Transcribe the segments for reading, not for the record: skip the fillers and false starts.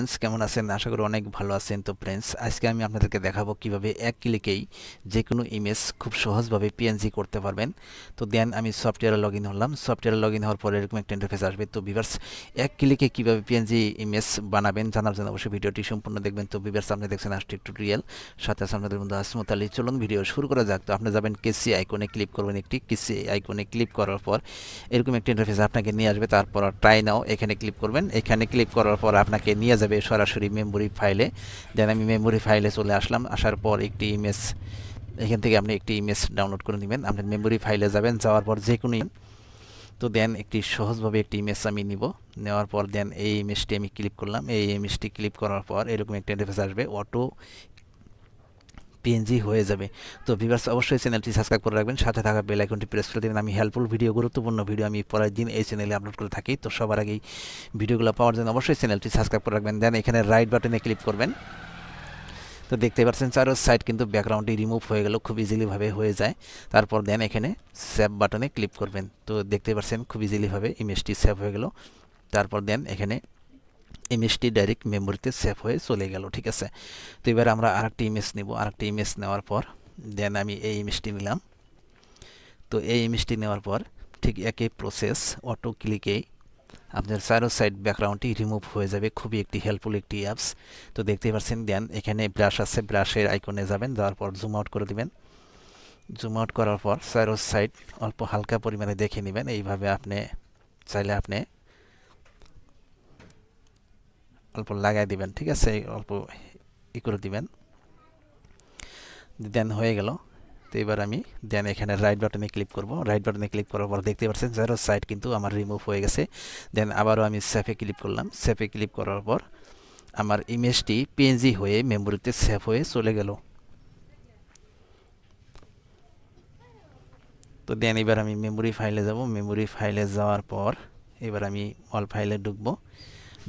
Friends, কেমন আছেন? আশা করি অনেক ভালো আছেন। তো ফ্রেন্ডস, আজকে আমি আপনাদেরকে দেখাবো কিভাবে এক ক্লিকেই যে কোনো ইমেজ খুব সহজভাবে পিএনজি করতে পারবেন। তো দেন আমি সফটওয়্যারে লগ ইন হলাম। সফটওয়্যারে লগ ইন হওয়ার পরে এরকম একটা ইন্টারফেস আসবে। তো ভিউয়ার্স, এক ক্লিকে কিভাবে পিএনজি ইমেজ বানাবেন জানার জন্য অবশ্যই ভিডিওটি সম্পূর্ণ দেখবেন। তো ভিউয়ার্স, আপনি দেখছেন আস্টেক টিউটোরিয়াল, সাথে আছে আপনাদের বন্ধু আসমত আলী। চলুন ভিডিও শুরু করা যাক। তো আপনি যাবেন কেসি আইকনে ক্লিক করবেন, একটি কেসি আইকনে ক্লিক করার পর এরকম একটা ইন্টারফেস আপনাকে নিয়ে আসবে। তারপর ট্রাই নাও এখানে ক্লিক করবেন। এখানে ক্লিক করার পর আপনাকে নিয়ে যাবে সরাসরি মেমোরি ফাইলে। দেন আমি মেমোরি ফাইলে চলে আসলাম। আসার পর একটি ইমেজ, এখান থেকে আপনি একটি ইমেজ ডাউনলোড করে নেবেন। আপনি মেমোরি ফাইলে যাবেন, যাওয়ার পর যে কোনো, তো দেন একটি সহজভাবে একটি ইমেজ আমি নিব। নেওয়ার পর দেন এই ইমেজটি আমি ক্লিক করলাম। এই ইমেজটি ক্লিক করার পর এরকম একটা ইন্টারফেস আসবে, অটো পিএনজি হয়ে যাবে। তো ভিউয়ার্স, অবশ্যই চ্যানেলটি সাবস্ক্রাইব করে রাখবেন, সাথে থাকা বেল আইকনটি প্রেস করে দেবেন। আমি হেল্পফুল ভিডিও, গুরুত্বপূর্ণ ভিডিও আমি পরের দিন এই চ্যানেলে আপলোড করে থাকি। তো সবার আগেই ভিডিওগুলো পাওয়ার জন্য অবশ্যই চ্যানেলটি সাবস্ক্রাইব করে রাখবেন। দেন এখানে রাইট বাটনে ক্লিক করবেন। তো দেখতে পাচ্ছেন চারো সাইড কিন্তু ব্যাকগ্রাউন্ডটি রিমুভ হয়ে গেল, খুব ইজিলিভাবে হয়ে যায়। তারপর দেন এখানে সেভ বাটনে ক্লিক করবেন। তো দেখতে পাচ্ছেন খুব ইজিলিভাবে ইমেজটি সেভ হয়ে গেল। তারপর দেন এখানে ইমেজটি ডাইরেক্ট মেমোরিতে সেভ হয়ে চলে গেল। ঠিক আছে, তো এবার আমরা আরেকটি ইমেজ নিব। আরেকটি ইমেজ নেওয়ার পর দেন আমি এই ইমেজটি নিলাম। তো এই ইমেজটি নেওয়ার পর ঠিক একই প্রসেস, অটো ক্লিকেই আপনার চারো সাইড ব্যাকগ্রাউন্ডটি রিমুভ হয়ে যাবে। খুবই একটি হেল্পফুল একটি অ্যাপস। তো দেখতেই পাচ্ছেন, দেন এখানে ব্রাশ আছে, ব্রাশের আইকনে যাবেন, যাওয়ার পর জুম আউট করে দিবেন। জুম আউট করার পর চারো সাইড অল্প হালকা পরিমাণে দেখে নেবেন। এইভাবে আপনি চাইলে আপনি অল্প লাগাই দিবেন। ঠিক আছে, অল্প করে দিবেন। দেন হয়ে গেল। তো এবার আমি দেন এখানে রাইট বাটনে ক্লিক করব। রাইট বাটনে ক্লিক করার পর দেখতে পাচ্ছেন জারো সাইড কিন্তু আমার রিমুভ হয়ে গেছে। দেন আবারও আমি সেভে ক্লিক করলাম। সেভে ক্লিক করার পর আমার ইমেজটি পিএনজি হয়ে মেমোরিতে সেভ হয়ে চলে গেল। তো দেন এবার আমি মেমোরি ফাইলে যাব। মেমোরি ফাইলে যাওয়ার পর এবার আমি অল ফাইলে ঢুকবো।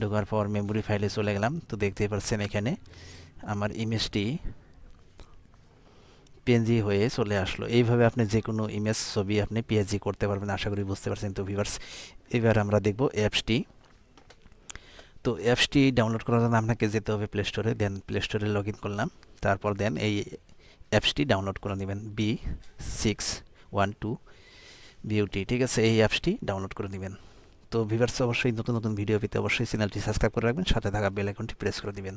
ঢোকার পর মেমোরি ফাইলে চলে গেলাম। তো দেখতে পাচ্ছেন এখানে আমার ইমেজটি পিএনজি হয়ে চলে আসলো। এইভাবে আপনি যে কোনো ইমেজ, ছবি আপনি পিএনজি করতে পারবেন। আশা করি বুঝতে পারছেন। তো ভিউয়ার্স, এবার আমরা দেখব অ্যাপসটি। তো অ্যাপসটি ডাউনলোড করার জন্য আপনাকে যেতে হবে প্লে স্টোরে। দেন প্লে স্টোরে লগ ইন করলাম। তারপর দেন এই অ্যাপসটি ডাউনলোড করে নেবেন, B612 বিউটি। ঠিক আছে, এই অ্যাপসটি ডাউনলোড করে নেবেন। তো ভিউয়ার্স, অবশ্যই নতুন নতুন ভিডিও পেতে অবশ্যই চ্যানেলটি সাবস্ক্রাইব করে রাখবেন, সাথে থাকা বেল আইকনটি প্রেস করে দিবেন।